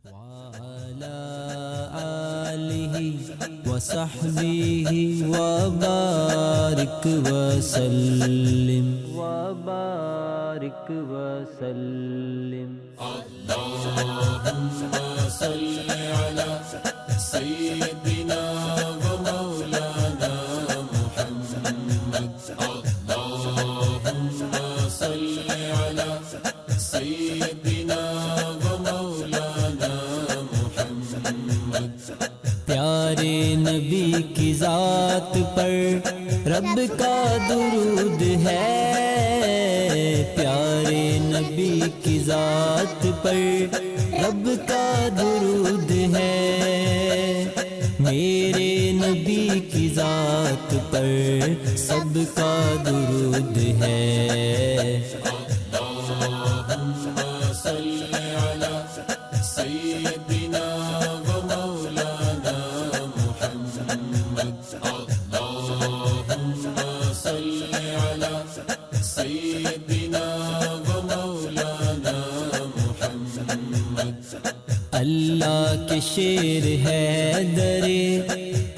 وعلى آله وصحبه وبارك وسلم اللهم صل على سيدنا ومولانا محمد اللهم صل على سيدنا ومولانا محمد پیارے نبی کی ذات پر رب کا درود ہے، پیارے نبی کی ذات پر رب کا درود ہے، میرے نبی کی ذات پر سب کا درود ہے۔ اللهم صل على سيدنا ومولانا محمد اللهم صل على سيدنا ومولانا محمد اللہ کے شیر ہے درے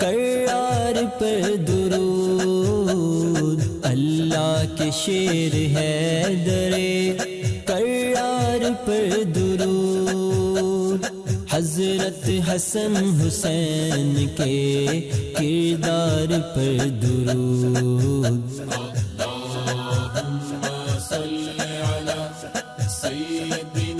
کرار پر درود، اللہ کے شیر ہے درے کرار پر درود، حضرت حسن حسین کے کردار پر درود۔ اللهم صل على سيدنا